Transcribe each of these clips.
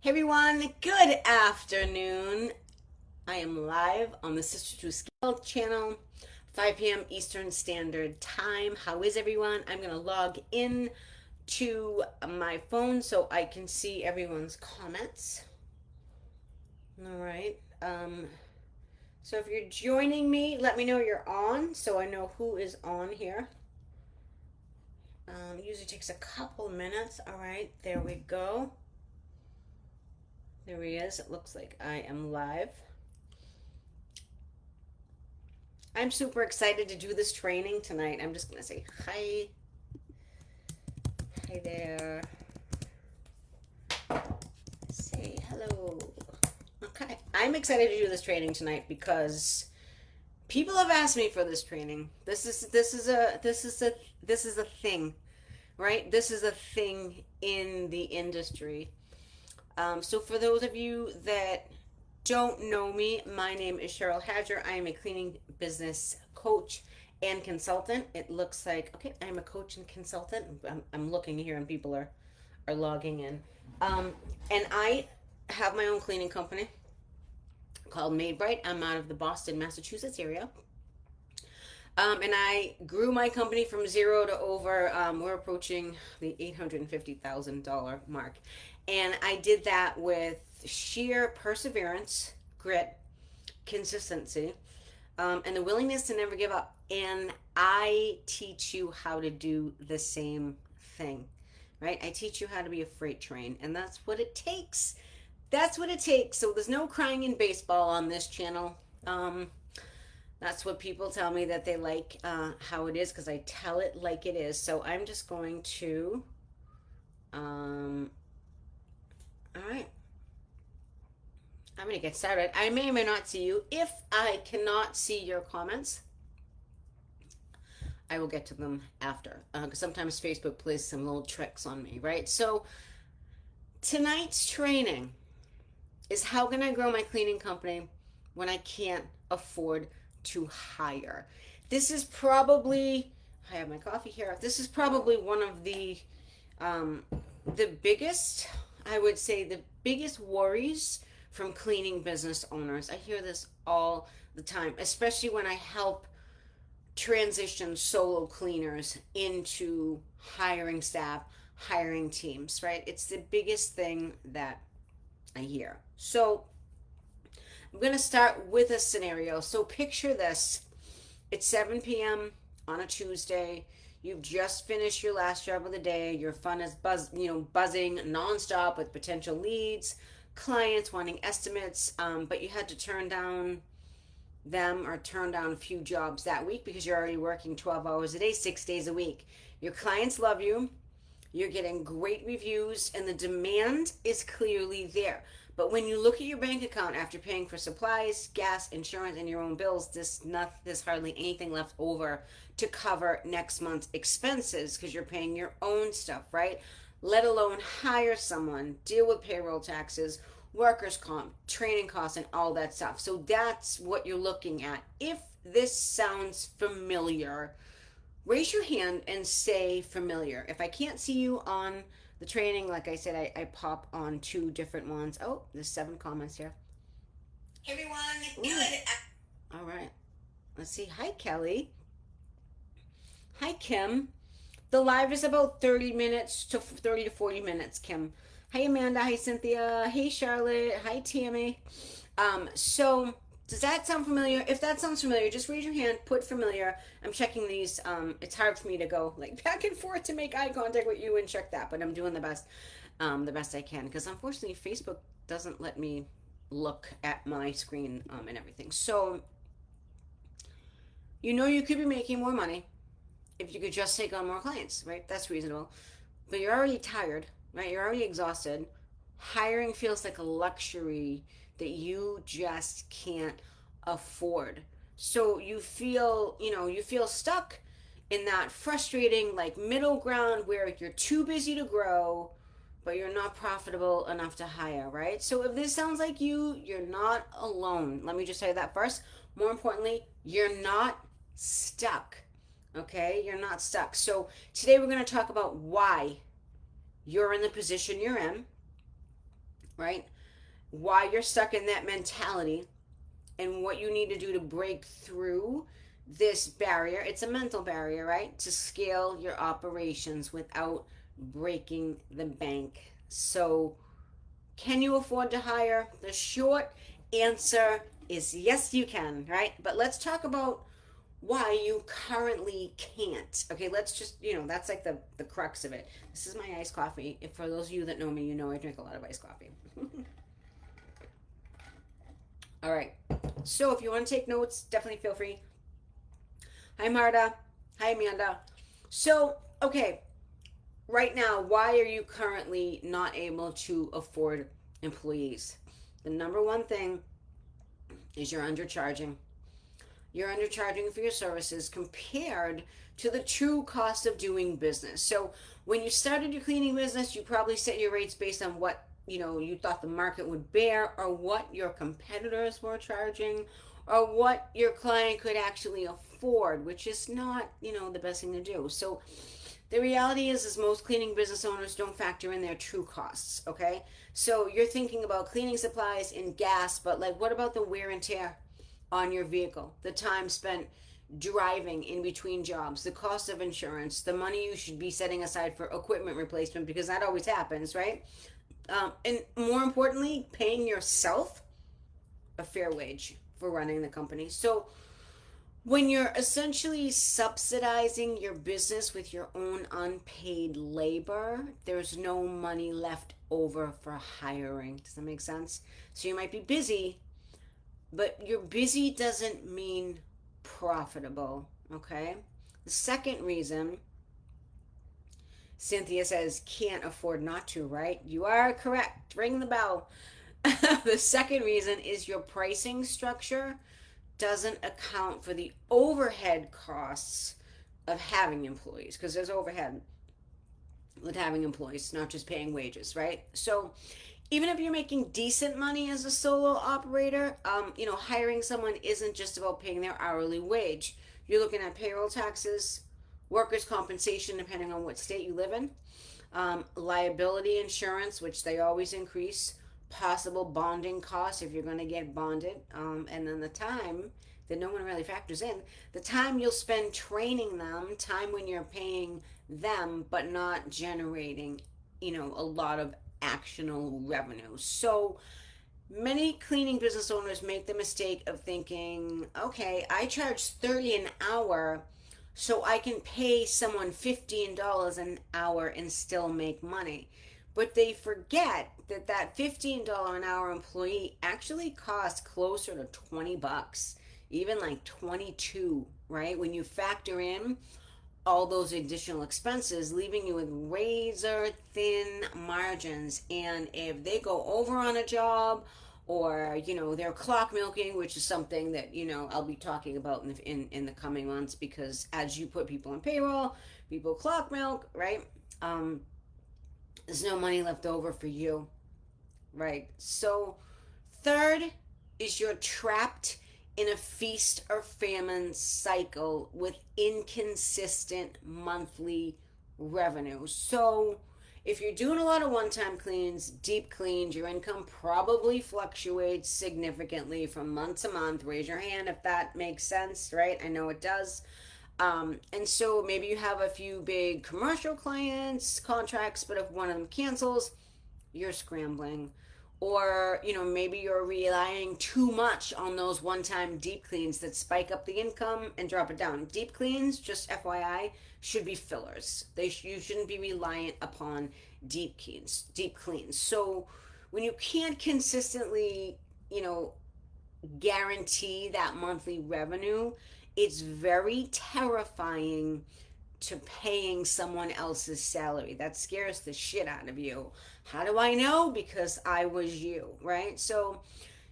Hey everyone, good afternoon. I am live on the Sister to Scale channel, 5 p.m. Eastern Standard Time. How is everyone? I'm going to log in to my phone so I can see everyone's comments. All right. So if you're joining me, let me know you're on so I know who is on here. Usually takes a couple minutes. All right, there we go. There he is. It looks like I am live. I'm super excited to do this training tonight. I'm just going to say hi. Hi there. Say hello. Okay. I'm excited to do this training tonight because people have asked me for this training. This is a thing, right? This is a thing in the industry. So for those of you that don't know me, my name is Cheryl Hadger. I am a cleaning business coach and consultant. It looks like, okay, I'm a coach and consultant. I'm looking here and people are logging in. And I have my own cleaning company called Made Bright. I'm out of the Boston, Massachusetts area. And I grew my company from zero to over, we're approaching the $850,000 mark. And I did that with sheer perseverance, grit, consistency, and the willingness to never give up. And I teach you how to do the same thing, right? I teach you how to be a freight train, and that's what it takes. That's what it takes. So there's no crying in baseball on this channel. Um, that's what people tell me that they like how it is because I tell it like it is. So I'm just going to, all right, I'm going to get started. I may or may not see you. If I cannot see your comments, I will get to them after because sometimes Facebook plays some little tricks on me, right? So tonight's training is how can I grow my cleaning company when I can't afford to hire? This is probably, I have my coffee here. This is probably one of um, the biggest, I would say, the biggest worries from cleaning business owners. I hear this all the time, especially when I help transition solo cleaners into hiring staff, hiring teams, right? It's the biggest thing that I hear. So I'm going to start with a scenario. So picture this. It's 7 p.m. on a Tuesday. You've just finished your last job of the day. Your phone is buzzing nonstop with potential leads, clients wanting estimates, but you had to turn down them or turn down a few jobs that week because you're already working 12 hours a day, 6 days a week. Your clients love you. You're getting great reviews, and the demand is clearly there. But when you look at your bank account after paying for supplies, gas, insurance, and your own bills, there's hardly anything left over to cover next month's expenses because you're paying your own stuff, right? Let alone hire someone, deal with payroll taxes, workers' comp, training costs, and all that stuff. So that's what you're looking at. If this sounds familiar, raise your hand and say familiar. If I can't see you on the training, like I said, I pop on two different ones. Oh, there's 7 comments here. Hey everyone, Ooh. good. All right. Let's see. Hi, Kelly. Hi, Kim. The live is about 30 minutes to 30 to 40 minutes, Kim. Hi, Amanda. Hi, Cynthia. Hey, Charlotte. Hi, Tammy. So does that sound familiar? If that sounds familiar, just raise your hand, put familiar. I'm checking these. It's hard for me to go like back and forth to make eye contact with you and check that, but I'm doing the best I can because unfortunately Facebook doesn't let me look at my screen and everything. So you could be making more money if you could just take on more clients, right? That's reasonable. But you're already tired, right? You're already exhausted. Hiring feels like a luxury that you just can't afford. So you feel stuck in that frustrating like middle ground where you're too busy to grow, but you're not profitable enough to hire, right? So if this sounds like you're not alone. Let me just say that first. More importantly, you're not stuck. Okay? You're not stuck. So today we're going to talk about why you're in the position you're in right? Why you're stuck in that mentality and what you need to do to break through this barrier. It's a mental barrier, right? To scale your operations without breaking the bank. So, can you afford to hire? The short answer is yes, you can, right? But let's talk about why you currently can't. Okay, let's just, that's like the crux of it. This is my iced coffee. If for those of you that know me, you know I drink a lot of iced coffee. All right. So if you want to take notes, definitely feel free. Hi, Marta. Hi, Amanda. So, okay, right now, why are you currently not able to afford employees? The number one thing is you're undercharging. You're undercharging for your services compared to the true cost of doing business. So, when you started your cleaning business, you probably set your rates based on what you thought the market would bear, or what your competitors were charging, or what your client could actually afford, which is not the best thing to do. So the reality is most cleaning business owners don't factor in their true costs. Okay, so you're thinking about cleaning supplies and gas, but like, what about the wear and tear on your vehicle, the time spent driving in between jobs, the cost of insurance, the money you should be setting aside for equipment replacement, because that always happens, right? And more importantly, paying yourself a fair wage for running the company. So when you're essentially subsidizing your business with your own unpaid labor, there's no money left over for hiring. Does that make sense? So you might be busy, but your busy doesn't mean profitable, okay? The second reason, Cynthia says, can't afford not to, right? You are correct. Ring the bell. The second reason is your pricing structure doesn't account for the overhead costs of having employees, because there's overhead with having employees, not just paying wages, right? So even if you're making decent money as a solo operator, hiring someone isn't just about paying their hourly wage. You're looking at payroll taxes, workers' compensation, depending on what state you live in, liability insurance, which they always increase, possible bonding costs if you're going to get bonded, and then the time that no one really factors in, the time you'll spend training them, time when you're paying them but not generating a lot of actionable revenue. So many cleaning business owners make the mistake of thinking, okay, I charge 30 an hour, so I can pay someone $15 an hour and still make money. But they forget that $15 an hour employee actually costs closer to 20 bucks, even like 22, right? When you factor in all those additional expenses, leaving you with razor thin margins. And if they go over on a job, or they're clock milking, which is something that I'll be talking about in the coming months, because as you put people in payroll, people clock milk, right? um there's no money left over for you, right? So third is you're trapped in a feast or famine cycle with inconsistent monthly revenue. So if you're doing a lot of one-time cleans, deep cleans, your income probably fluctuates significantly from month to month. Raise your hand if that makes sense, right? I know it does. And so maybe you have a few big commercial clients, contracts, but if one of them cancels, you're scrambling. Or maybe you're relying too much on those one-time deep cleans that spike up the income and drop it down. Deep cleans, just FYI, should be fillers. You shouldn't be reliant upon deep cleans. So when you can't consistently you know guarantee that monthly revenue, it's very terrifying to paying someone else's salary. That scares the shit out of you. How do I know? Because I was you, right? So,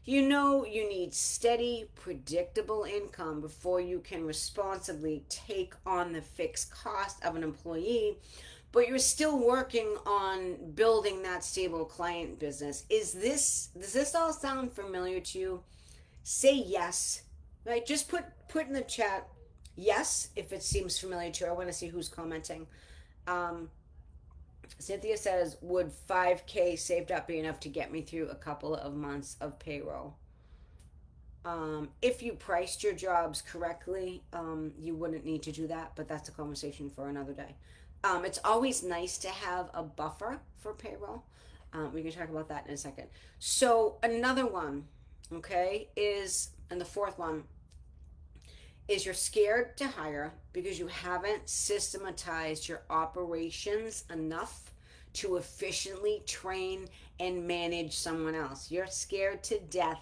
you need steady, predictable income before you can responsibly take on the fixed cost of an employee, but you're still working on building that stable client business. Does this all sound familiar to you? Say yes, right? Just put in the chat yes if it seems familiar to you. I want to see who's commenting. um Cynthia says, would 5K saved up be enough to get me through a couple of months of payroll? If you priced your jobs correctly, you wouldn't need to do that, but that's a conversation for another day. It's always nice to have a buffer for payroll. We can talk about that in a second. So, another one, okay, and the fourth one is you're scared to hire because you haven't systematized your operations enough to efficiently train and manage someone else. You're scared to death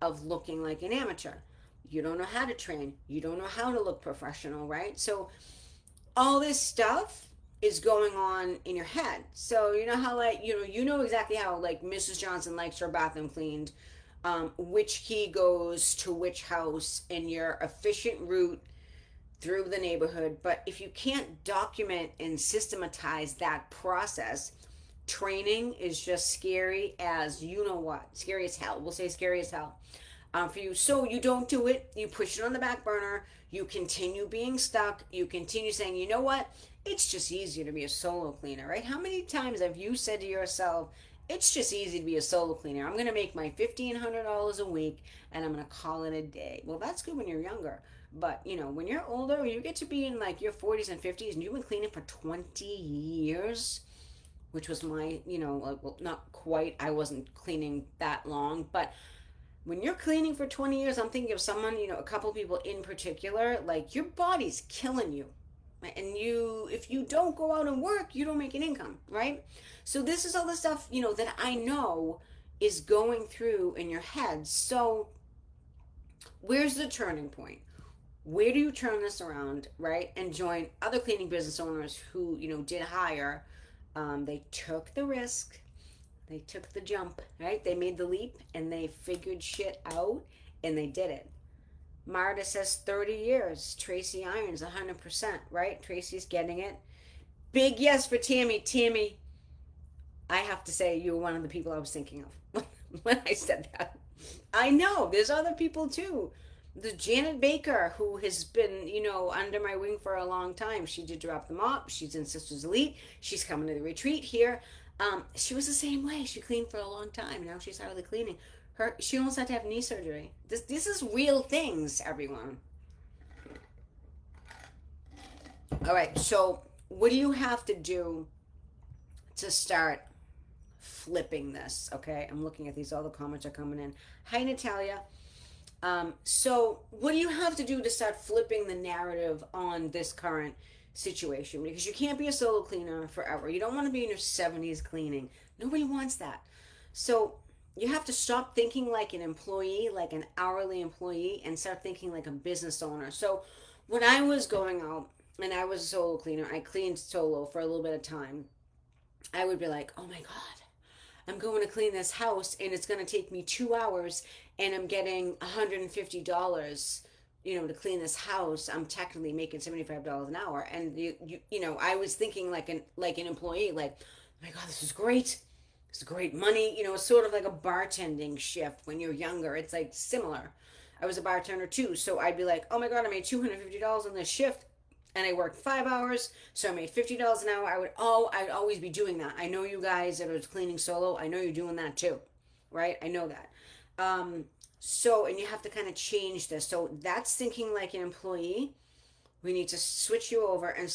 of looking like an amateur. You don't know how to train. You don't know how to look professional, right? So all this stuff is going on in your head. So you know how like you know exactly how like Mrs. Johnson likes her bathroom cleaned, which key goes to which house in your efficient route through the neighborhood. But if you can't document and systematize that process, training is just scary as you know what, scary as hell. We'll say scary as hell for you. So you don't do it. You push it on the back burner. You continue being stuck. You continue saying, you know what? It's just easier to be a solo cleaner, right? How many times have you said to yourself, it's just easy to be a solo cleaner. I'm going to make my $1,500 a week and I'm going to call it a day. Well, that's good when you're younger. But, when you're older, you get to be in like your 40s and 50s and you've been cleaning for 20 years, which was my, well, not quite. I wasn't cleaning that long, but when you're cleaning for 20 years, I'm thinking of someone, a couple people in particular, like your body's killing you. And if you don't go out and work, you don't make an income, right? So this is all the stuff, that I know is going through in your head. So where's the turning point? Where do you turn this around, right? And join other cleaning business owners who, did hire. They took the risk, they took the jump, right? They made the leap and they figured shit out and they did it. Marta says 30 years. Tracy Irons, 100%, right? Tracy's getting it. Big yes for Tammy. Tammy, I have to say, you were one of the people I was thinking of when I said that. I know, there's other people too. The Janet Baker, who has been, under my wing for a long time. She did Drop the Mop. She's in Sisters Elite. She's coming to the retreat here. She was the same way. She cleaned for a long time. Now she's hardly cleaning. She almost had to have knee surgery. This is real things, everyone. All right. So what do you have to do to start flipping this? Okay. I'm looking at these. All the comments are coming in. Hi, Natalia. So what do you have to do to start flipping the narrative on this current situation? Because you can't be a solo cleaner forever. You don't want to be in your 70s cleaning. Nobody wants that. So you have to stop thinking like an employee, like an hourly employee, and start thinking like a business owner. So when I was going out and I was a solo cleaner, I cleaned solo for a little bit of time. I would be like, oh my God, I'm going to clean this house and it's going to take me 2 hours and I'm getting $150, to clean this house. I'm technically making $75 an hour. And I was thinking like an employee, like, oh my God, this is great. It's great money. It's sort of like a bartending shift when you're younger. It's like similar. I was a bartender too. So I'd be like, oh my God, I made $250 on this shift and I worked 5 hours, so I made $50 an hour. I'd always be doing that. I know you guys that are cleaning solo. I know you're doing that too, right? I know that. And you have to kind of change this. So that's thinking like an employee. We need to switch you over and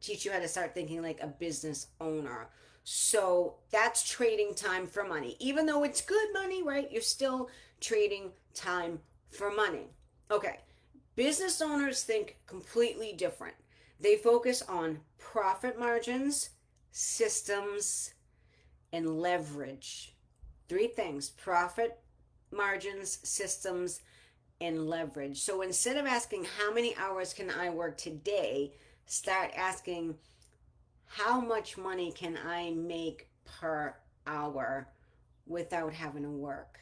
teach you how to start thinking like a business owner. So that's trading time for money. Even though it's good money, right? You're still trading time for money. Okay. Business owners think completely different. They focus on profit margins, systems, and leverage. Three things: profit margins, systems, and leverage. So instead of asking how many hours can I work today, start asking how much money can I make per hour without having to work,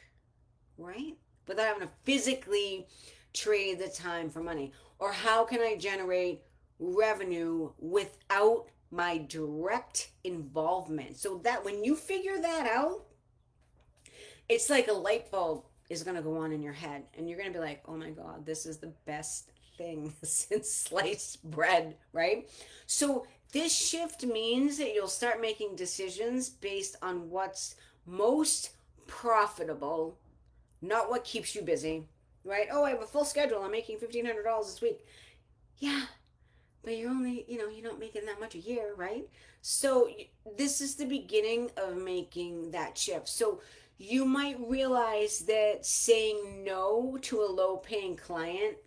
right? Without having to physically trade the time for money. Or how can I generate revenue without my direct involvement? So that when you figure that out, it's like a light bulb is going to go on in your head and you're going to be like, oh my God, this is the best thing since sliced bread, right? So This shift means that you'll start making decisions based on what's most profitable, not what keeps you busy, right? Oh, I have a full schedule. I'm making $1,500 this week. Yeah, but you're only, you're not making that much a year, right? So this is the beginning of making that shift. So you might realize that saying no to a low paying client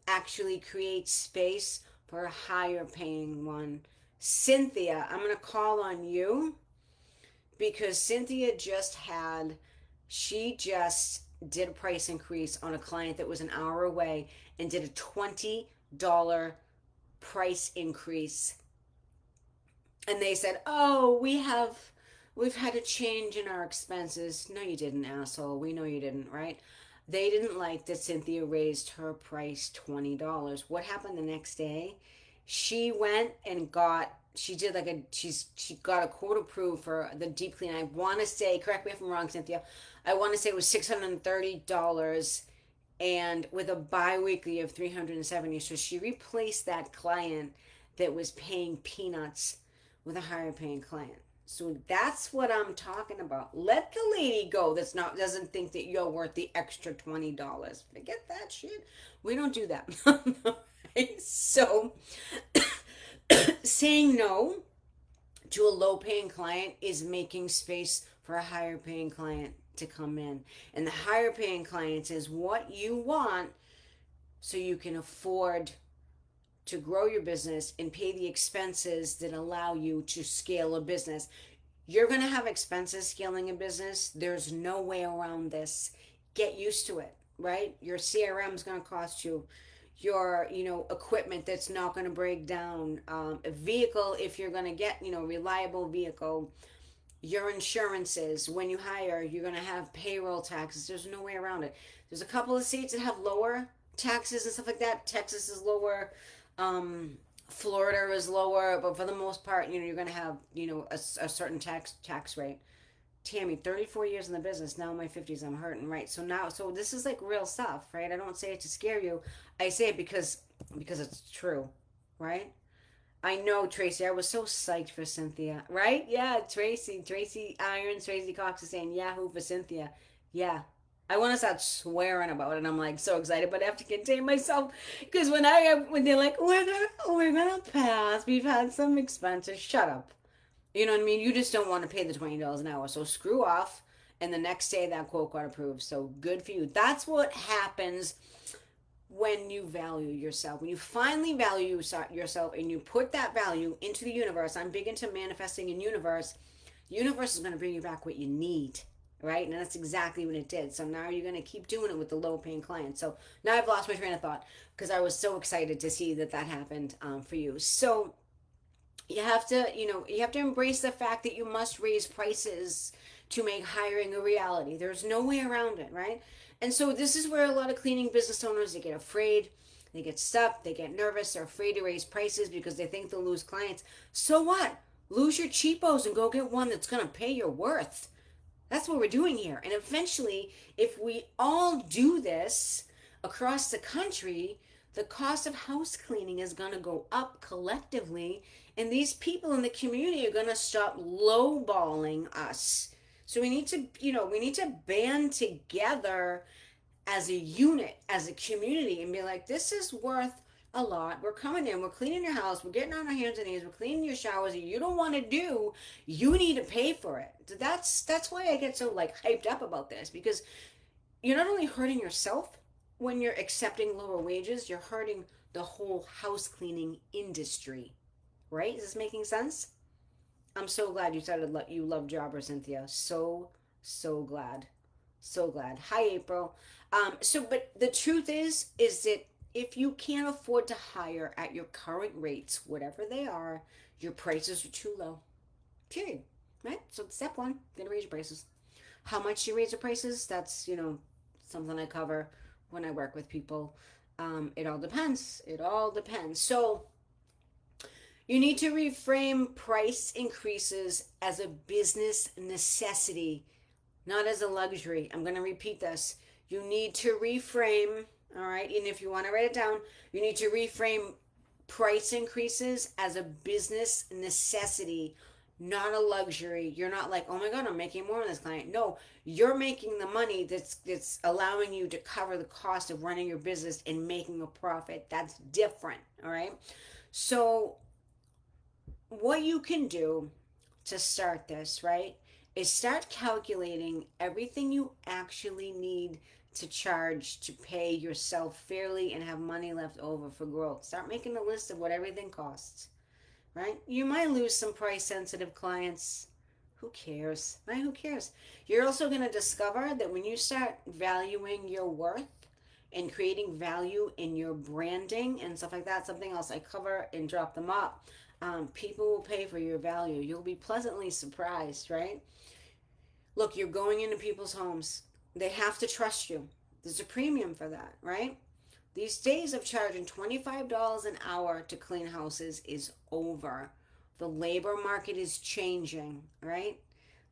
actually creates space for a higher paying one. Cynthia, I'm going to call on you because she just did a price increase on a client that was an hour away and did a $20 price increase. And they said, "Oh, we've had a change in our expenses." No, you didn't, asshole. We know you didn't, right? They didn't like that Cynthia raised her price $20. What happened the next day? She went and she got a quote approved for the deep clean. I want to say, correct me if I'm wrong, Cynthia. I want to say it was $630 and with a bi-weekly of 370. So she replaced that client that was paying peanuts with a higher paying client. So that's what I'm talking about. Let the lady go that's not doesn't think that you're worth the extra $20. Forget that shit. We don't do that. So saying no to a low paying client is making space for a higher paying client to come in. And the higher paying clients is what you want so you can afford to grow your business and pay the expenses that allow you to scale a business. You're going to have expenses scaling a business. There's no way around this. Get used to it, right? Your CRM is going to cost you your equipment that's not going to break down, a vehicle if you're going to get reliable vehicle, your insurances. When you hire, you're going to have payroll taxes. There's no way around it. There's a couple of states that have lower taxes and stuff like that. Texas is lower. Florida is lower, but for the most part, you're going to have a certain tax rate. Tammy, 34 years in the business. Now in my 50s, I'm hurting, right? So this is like real stuff, right? I don't say it to scare you. I say it because it's true, right? I know, Tracy. I was so psyched for Cynthia, right? Yeah, Tracy Irons, Tracy Cox is saying Yahoo for Cynthia. Yeah. I want to start swearing about it. I'm like so excited, but I have to contain myself because when they're like, we're gonna pass. We've had some expenses. Shut up. You know what I mean? You just don't want to pay the $20 an hour. So screw off. And the next day that quote got approved. So good for you. That's what happens when you value yourself. When you finally value yourself and you put that value into the universe. I'm big into manifesting in universe. The universe is going to bring you back what you need. Right? And that's exactly what it did. So now you're going to keep doing it with the low paying clients. So now I've lost my train of thought because I was so excited to see that happened for you. So you have to embrace the fact that you must raise prices to make hiring a reality. There's no way around it, right? And so this is where a lot of cleaning business owners, they get afraid, they get stuck, they get nervous, they're afraid to raise prices because they think they'll lose clients. So what? Lose your cheapos and go get one that's going to pay your worth. That's what we're doing here. And eventually, if we all do this across the country, the cost of house cleaning is going to go up collectively. And these people in the community are going to stop lowballing us. So we need to band together as a unit, as a community, and be like, this is worth a lot. We're coming in, we're cleaning your house, we're getting on our hands and knees, we're cleaning your showers that you don't want to do. You need to pay for it. So that's why I get so like hyped up about this, because you're not only hurting yourself when you're accepting lower wages, you're hurting the whole house cleaning industry. Right? Is this making sense? I'm so glad you said you love Jobber, Cynthia. So glad. So glad. Hi, April. But the truth is that if you can't afford to hire at your current rates, whatever they are, your prices are too low. Period. Right? So step one, gonna raise your prices. How much you raise your prices? That's something I cover when I work with people. It all depends. It all depends. So you need to reframe price increases as a business necessity, not as a luxury. I'm going to repeat this. You need to reframe, all right? And if you want to write it down, you need to reframe price increases as a business necessity, not a luxury. You're not like, oh my God, I'm making more on this client. No, you're making the money that's allowing you to cover the cost of running your business and making a profit. That's different. All right. So what you can do to start this, right, is start calculating everything you actually need to charge to pay yourself fairly and have money left over for growth. Start making a list of what everything costs, right? You might lose some price sensitive clients. Who cares? Right? Who cares? You're also going to discover that when you start valuing your worth and creating value in your branding and stuff like that, something else I cover and drop them up, people will pay for your value. You'll be pleasantly surprised, right? Look, you're going into people's homes. They have to trust you. There's a premium for that, right? These days of charging $25 an hour to clean houses is over. The labor market is changing, right?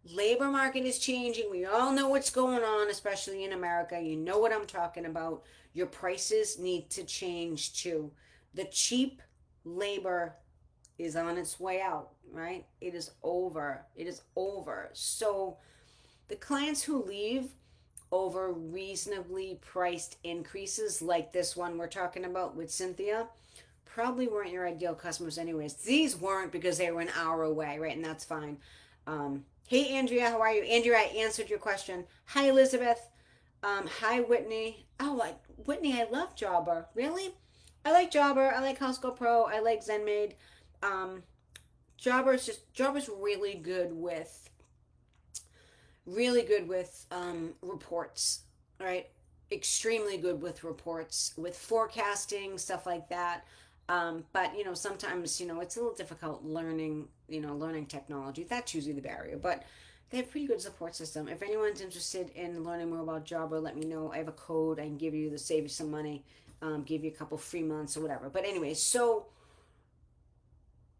Labor market is changing. We all know what's going on, especially in America. You know what I'm talking about. Your prices need to change too. The cheap labor is on its way out, right? It is over. It is over. So the clients who leave over reasonably priced increases like this one we're talking about with Cynthia probably weren't your ideal customers anyways. These weren't because they were an hour away, right? And that's fine. Hey Andrea, how are you? Andrea, I answered your question. Hi Elizabeth. Hi Whitney. Whitney, I love Jobber. Really? I like Jobber. I like Houseco Pro. I like ZenMaid. Um, Jobber's really good with reports, right? Extremely good with reports, with forecasting, stuff like that. But sometimes it's a little difficult learning technology. That's usually the barrier. But they have pretty good support system. If anyone's interested in learning more about Jabra, let me know. I have a code I can give you to save you some money, give you a couple free months or whatever. But anyway, so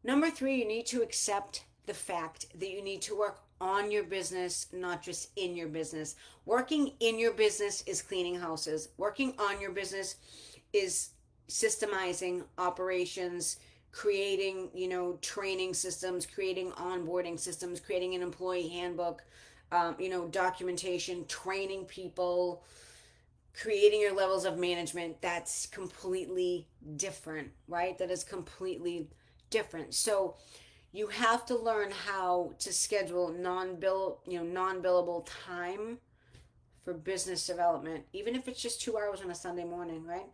number three, you need to accept the fact that you need to work on your business, not just in your business. Working in your business is cleaning houses. Working on your business is systemizing operations, creating, training systems, creating onboarding systems, creating an employee handbook, documentation, training people, creating your levels of management. That's completely different, right? That is completely different. So you have to learn how to schedule non-billable time for business development, even if it's just 2 hours on a Sunday morning, right?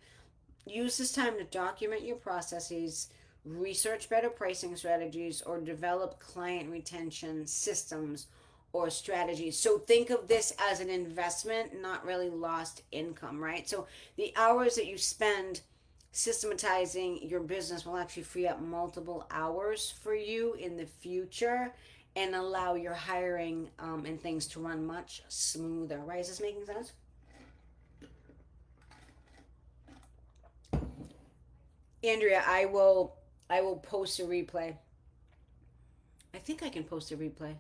Use this time to document your processes, research better pricing strategies, or develop client retention systems or strategies. So think of this as an investment, not really lost income, right? So the hours that you spend systematizing your business will actually free up multiple hours for you in the future and allow your hiring and things to run much smoother, right? Is this making sense? Andrea, I will post a replay. I think I can post a replay.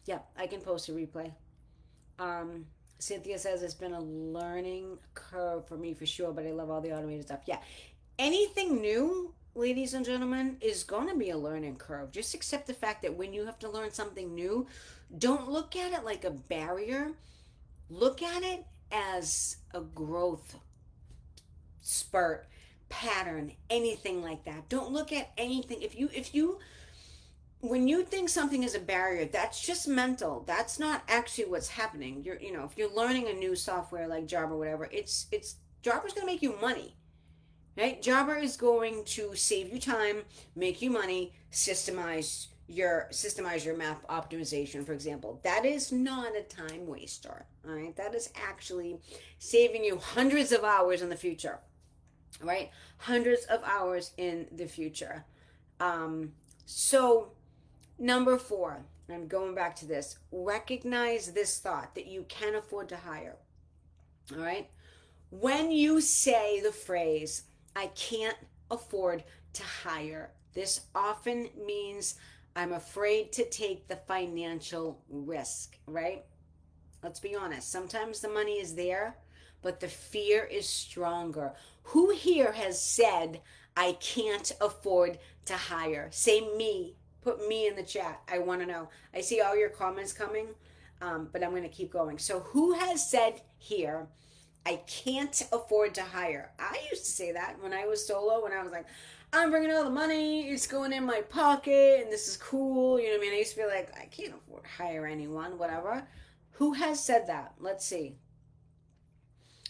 Yeah, I can post a replay. Um, Cynthia says it's been a learning curve for me for sure, but I love all the automated stuff. Yeah, anything new, ladies and gentlemen, is going to be a learning curve. Just accept the fact that when you have to learn something new, don't look at it like a barrier. Look at it as a growth spurt, pattern, anything like that. Don't look at anything. If you when you think something is a barrier, that's just mental. That's not actually what's happening. If you're learning a new software like Java or whatever, it's Java's going to make you money, right? Java is going to save you time, make you money, systemize your map optimization, for example. That is not a time waster. All right, that is actually saving you hundreds of hours in the future, right? Hundreds of hours in the future. So number four, I'm going back to this. Recognize this thought that you can afford to hire. All right. When you say the phrase, I can't afford to hire, this often means I'm afraid to take the financial risk, right? Let's be honest. Sometimes the money is there, but the fear is stronger. Who here has said, I can't afford to hire. Say me. Put me in the chat. I want to know. I see all your comments coming, but I'm going to keep going. So, who has said here, I can't afford to hire? I used to say that when I was solo, when I was like, I'm bringing all the money, it's going in my pocket, and this is cool. You know what I mean? I used to be like, I can't afford to hire anyone, whatever. Who has said that? Let's see.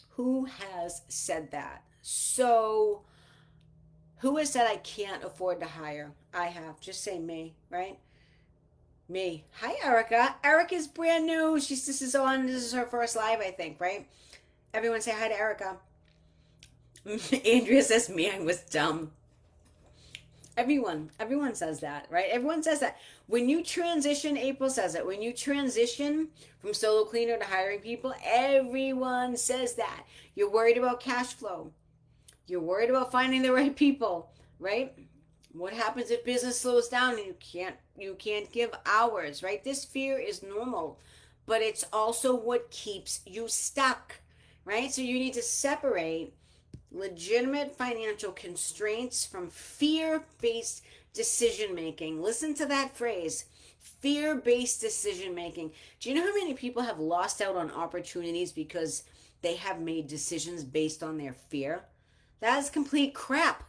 Who has said that? So, who has said I can't afford to hire? I have. Just say me, right? Me. Hi, Erica. Erica's brand new. This is on. This is her first live, I think, right? Everyone say hi to Erica. Andrea says me. I was dumb. Everyone says that, right? Everyone says that. When you transition, April says it. When you transition from solo cleaner to hiring people, everyone says that. You're worried about cash flow. You're worried about finding the right people, right? What happens if business slows down and you can't give hours, right? This fear is normal, but it's also what keeps you stuck, right? So you need to separate legitimate financial constraints from fear-based decision making. Listen to that phrase. Fear-based decision making. Do you know how many people have lost out on opportunities because they have made decisions based on their fear? That is complete crap.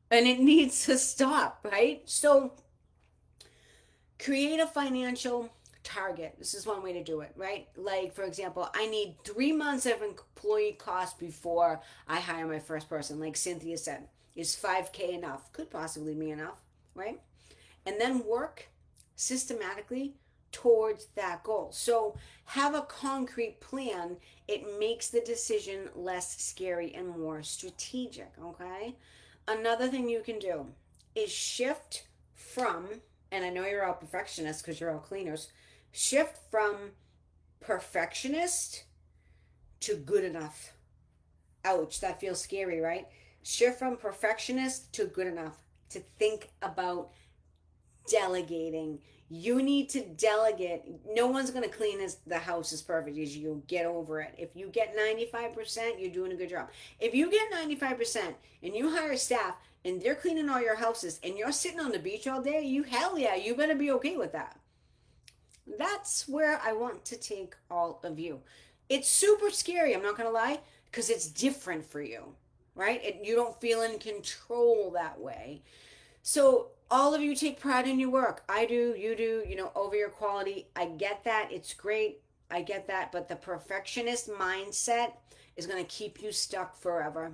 And it needs to stop, right? So create a financial target. This is one way to do it, right? Like, for example, I need 3 months of employee cost before I hire my first person. Like Cynthia said, is 5K enough? Could possibly be enough, right? And then work systematically towards that goal. So have a concrete plan. It makes the decision less scary and more strategic, okay? Another thing you can do is shift from, and I know you're all perfectionists because you're all cleaners, shift from perfectionist to good enough. Ouch, that feels scary, right? Shift from perfectionist to good enough. To think about delegating. You need to delegate. No one's going to clean the house as perfect as you. Get over it. If you get 95%, you're doing a good job. If you get 95% and you hire staff and they're cleaning all your houses and you're sitting on the beach all day, you hell yeah, you better be okay with that. That's where I want to take all of you. It's super scary, I'm not going to lie, because it's different for you, right? You don't feel in control that way. So all of you take pride in your work. I do, you do, over your quality. I get that. It's great. I get that. But the perfectionist mindset is going to keep you stuck forever.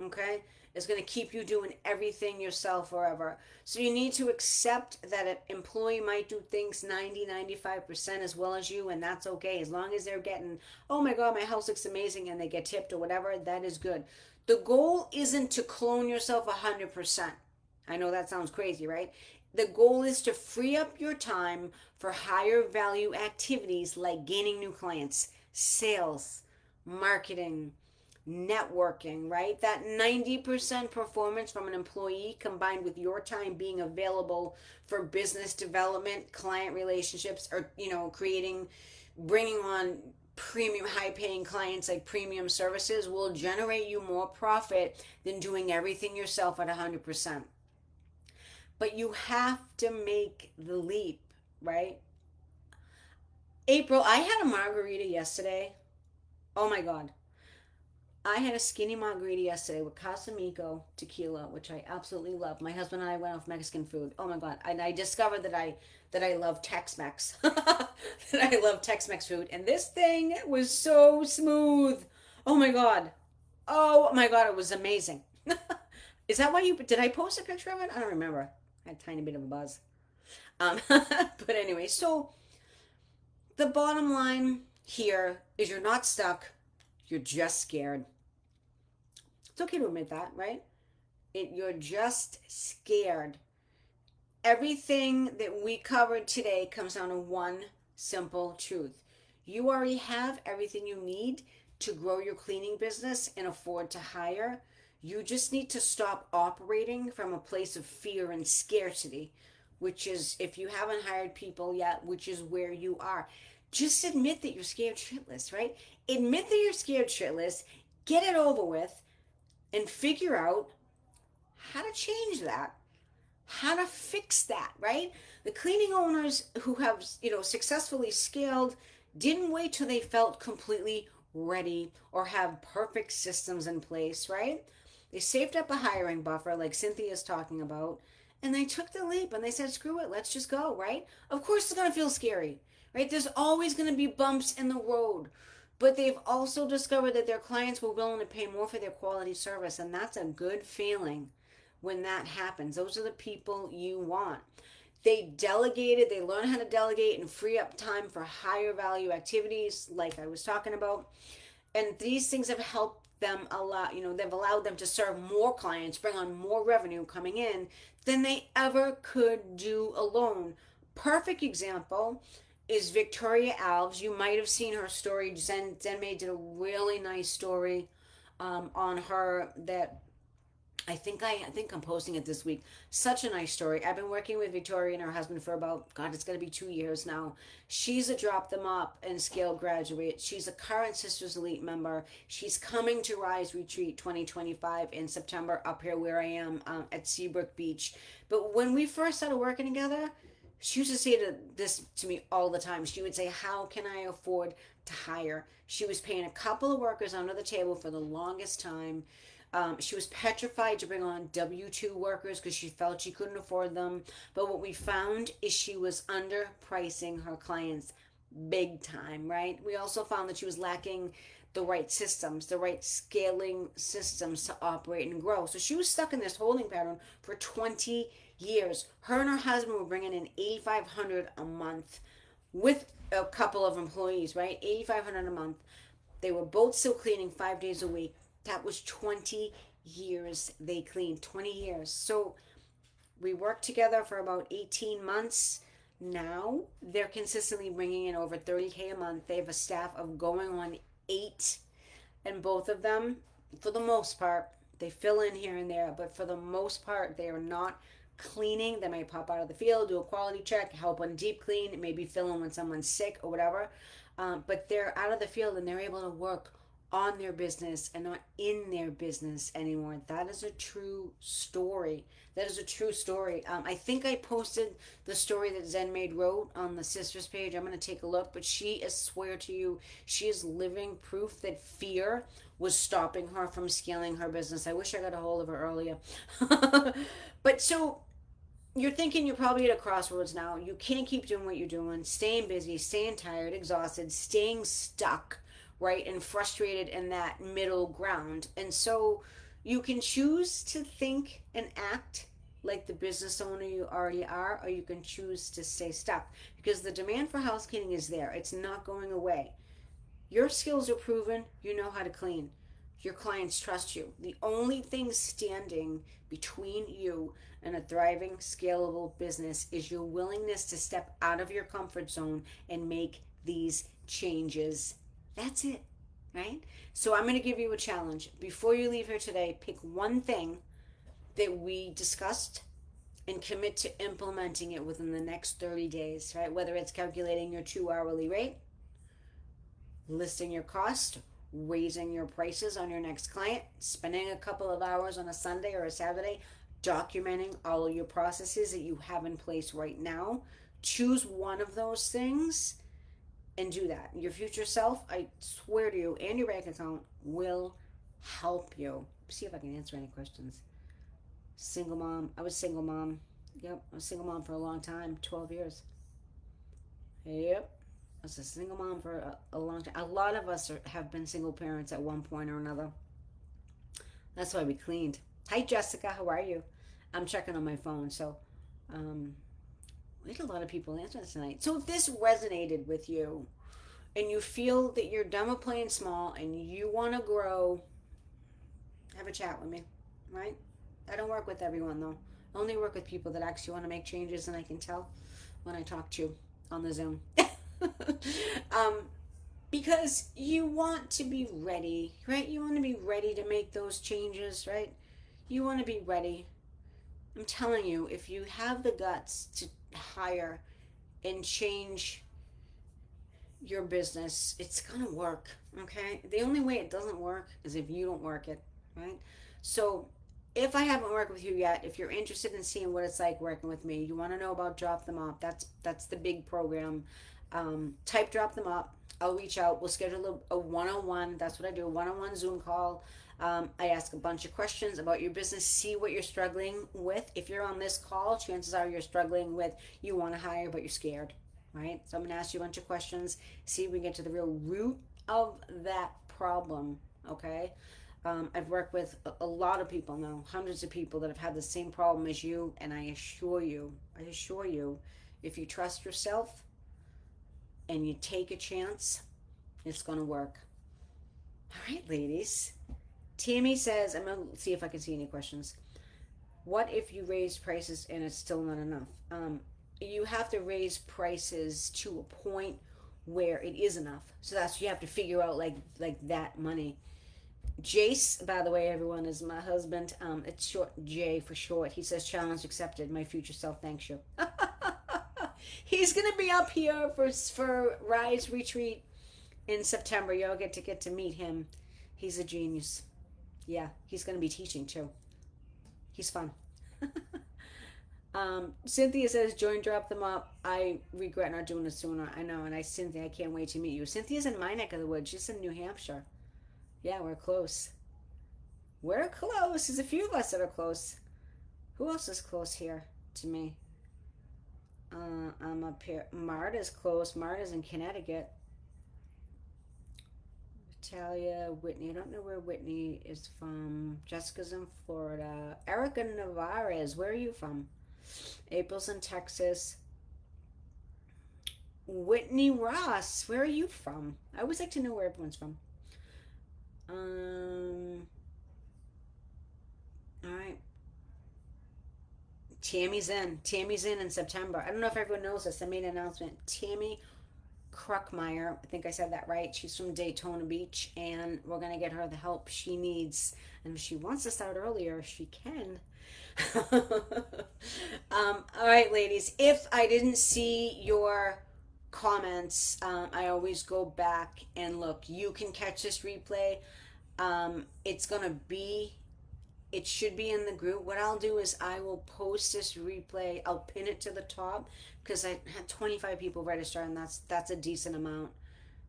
Okay? It's going to keep you doing everything yourself forever. So you need to accept that an employee might do things 90-95% as well as you, and that's okay. As long as they're getting, oh my God, my house looks amazing, and they get tipped or whatever, that is good. The goal isn't to clone yourself 100%. I know that sounds crazy, right? The goal is to free up your time for higher value activities like gaining new clients, sales, marketing, networking, right? That 90% performance from an employee combined with your time being available for business development, client relationships, or, bringing on premium high paying clients like premium services will generate you more profit than doing everything yourself at 100%. But you have to make the leap, right? April, I had a margarita yesterday. Oh my God. I had a skinny margarita yesterday with Casamico tequila, which I absolutely love. My husband and I went off Mexican food. Oh my God. And I discovered that I love Tex-Mex. that I love Tex-Mex food. And this thing was so smooth. Oh my God. Oh my God, it was amazing. Is that why did I post a picture of it? I don't remember. I had a tiny bit of a buzz. But anyway, so the bottom line here is you're not stuck, you're just scared. It's okay to admit that, right? You're just scared. Everything that we covered today comes down to one simple truth. You already have everything you need to grow your cleaning business and afford to hire. You just need to stop operating from a place of fear and scarcity, which is, if you haven't hired people yet, which is where you are. Just admit that you're scared shitless, right? Admit that you're scared shitless, get it over with, and figure out how to change that, how to fix that, right? The cleaning owners who have, successfully scaled didn't wait till they felt completely ready or have perfect systems in place, right? They saved up a hiring buffer like Cynthia's talking about, and they took the leap and they said, screw it, let's just go, right? Of course it's going to feel scary, right? There's always going to be bumps in the road. But they've also discovered that their clients were willing to pay more for their quality service, and that's a good feeling when that happens. Those are the people you want. They delegated, they learn how to delegate and free up time for higher value activities, like I was talking about. And these things have helped them they've allowed them to serve more clients, bring on more revenue coming in than they ever could do alone. Perfect example is Victoria Alves. You might have seen her story. Zen May did a really nice story on her that I think I'm posting it this week. Such a nice story. I've been working with Victoria and her husband for about, God, it's going to be 2 years now. She's a Drop Them Up and Scale graduate. She's a current Sisters Elite member. She's coming to Rise Retreat 2025 in September up here where I am at Seabrook Beach. But when we first started working together, she used to say this to me all the time. She would say, how can I afford to hire? She was paying a couple of workers under the table for the longest time. She was petrified to bring on W-2 workers because she felt she couldn't afford them. But what we found is she was underpricing her clients big time, right? We also found that she was lacking the right systems, the right scaling systems to operate and grow. So she was stuck in this holding pattern for 20 years. Her and her husband were bringing in 8,500 a month with a couple of employees, right? 8,500 a month. They were both still cleaning 5 days a week. That was 20 years they cleaned. 20 years. So we worked together for about 18 months. Now they're consistently bringing in over 30K a month. They have a staff of going on 8, and both of them, for the most part, they fill in here and there, but for the most part, they are not cleaning. They may pop out of the field, do a quality check, help on deep clean, maybe fill in when someone's sick or whatever. But they're out of the field and they're able to work on their business and not in their business anymore. That is a true story. That is a true story. I think I posted the story that Zen Maid wrote on the sisters page. I'm going to take a look, but she, I swear to you, she is living proof that fear was stopping her from scaling her business. I wish I got a hold of her earlier. But so you're thinking you're probably at a crossroads now. You can't keep doing what you're doing, staying busy, staying tired, exhausted, staying stuck, right? And frustrated in that middle ground. And so you can choose to think and act like the business owner you already are, or you can choose to stay stuck because the demand for house cleaning is there. It's not going away. Your skills are proven. You know how to clean. Your clients trust you. The only thing standing between you and a thriving, scalable business is your willingness to step out of your comfort zone and make these changes. That's it, right? So I'm going to give you a challenge. Before you leave here today, pick one thing that we discussed and commit to implementing it within the next 30 days, right? Whether it's calculating your 2 hourly rate, listing your cost, raising your prices on your next client, spending a couple of hours on a Sunday or a Saturday documenting all of your processes that you have in place right now. Choose one of those things and do that. Your future self, I swear to you, and your bank account will help you. See if I can answer any questions. Single mom. I was single mom. Yep, I was single mom for a long time, 12 years. Yep. I was a single mom for a long time. A lot of us have been single parents at one point or another. That's why we cleaned. Hi, Jessica. How are you? I'm checking on my phone. So, um, we had a lot of people answer this tonight. So, if this resonated with you and you feel that you're done with playing small and you want to grow, have a chat with me, right? I don't work with everyone though. I only work with people that actually want to make changes, and I can tell when I talk to you on the Zoom. um, because you want to be ready, right? You want to be ready to make those changes, right? You want to be ready. I'm telling you, if you have the guts to hire and change your business, it's going to work, okay? The only way it doesn't work is if you don't work it, right? So if I haven't worked with you yet, if you're interested in seeing what it's like working with me, you want to know about Drop Them Up. That's the big program. Type Drop Them Up. I'll reach out. We'll schedule a one-on-one. That's what I do. A one-on-one Zoom call. I ask a bunch of questions about your business. See what you're struggling with. If you're on this call, chances are you're struggling with you want to hire but you're scared, right? So I'm gonna ask you a bunch of questions. See if we can get to the real root of that problem. Okay. I've worked with a lot of people now, hundreds of people that have had the same problem as you, and I assure you, if you trust yourself and you take a chance, it's gonna work. All right, ladies. Tammy says, I'm gonna see if I can see any questions. What if you raise prices and it's still not enough? You have to raise prices to a point where it is enough. So that's you have to figure out like that money. Jace, by the way, everyone, is my husband. It's short J for short. He says challenge accepted. My future self thanks you. He's gonna be up here for Rise Retreat in September. Y'all get to meet him. He's a genius. Yeah, he's gonna be teaching too. He's fun. Cynthia says, join Drop Them Up. I regret not doing it sooner. I know, and Cynthia, I can't wait to meet you. Cynthia's in my neck of the woods. She's in New Hampshire. Yeah, we're close. We're close. There's a few of us that are close. Who else is close here to me? I'm up here. Marta's close. Marta's in Connecticut. Natalia, Whitney. I don't know where Whitney is from. Jessica's in Florida. Erica Navarez. Where are you from? April's in Texas. Whitney Ross. Where are you from? I always like to know where everyone's from. All right. Tammy's in. Tammy's in September. I don't know if everyone knows this. I made an announcement. Tammy Kruckmeyer, I think I said that right. She's from Daytona Beach, and we're going to get her the help she needs. And if she wants to start earlier, she can. All right, ladies. If I didn't see your comments, I always go back and look. You can catch this replay. It's going to be it should be in the group. What I'll do is I will post this replay. I'll pin it to the top because I had 25 people register, and that's a decent amount.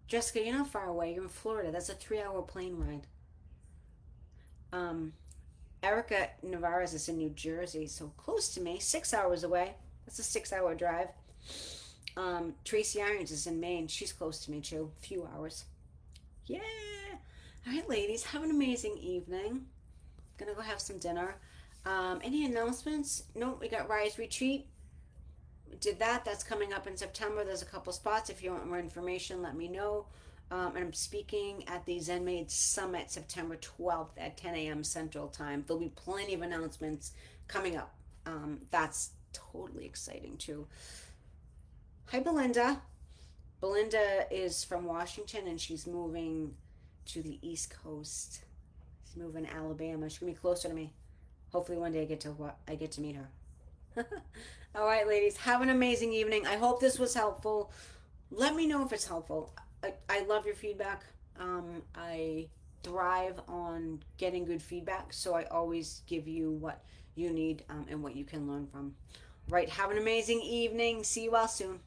Jessica, you're not far away. You're in Florida. That's a 3-hour plane ride. Um, Erica Navarez is in New Jersey, so close to me. 6 hours away. That's a 6-hour drive. Tracy Irons is in Maine. She's close to me too. A few hours. Yeah. All right, ladies. Have an amazing evening. Gonna go have some dinner. Any announcements? No, we got Rise Retreat. We did that. That's coming up in September. There's a couple spots. If you want more information, let me know. And I'm speaking at the ZenMade Summit September 12th at 10 a.m. Central Time. There'll be plenty of announcements coming up. That's totally exciting too. Hi, Belinda. Belinda is from Washington and she's moving to the East Coast. She's moving to Alabama. She's gonna be closer to me. Hopefully, one day I get to meet her. All right, ladies. Have an amazing evening. I hope this was helpful. Let me know if it's helpful. I love your feedback. I thrive on getting good feedback, so I always give you what you need and what you can learn from. Right. Have an amazing evening. See you all soon.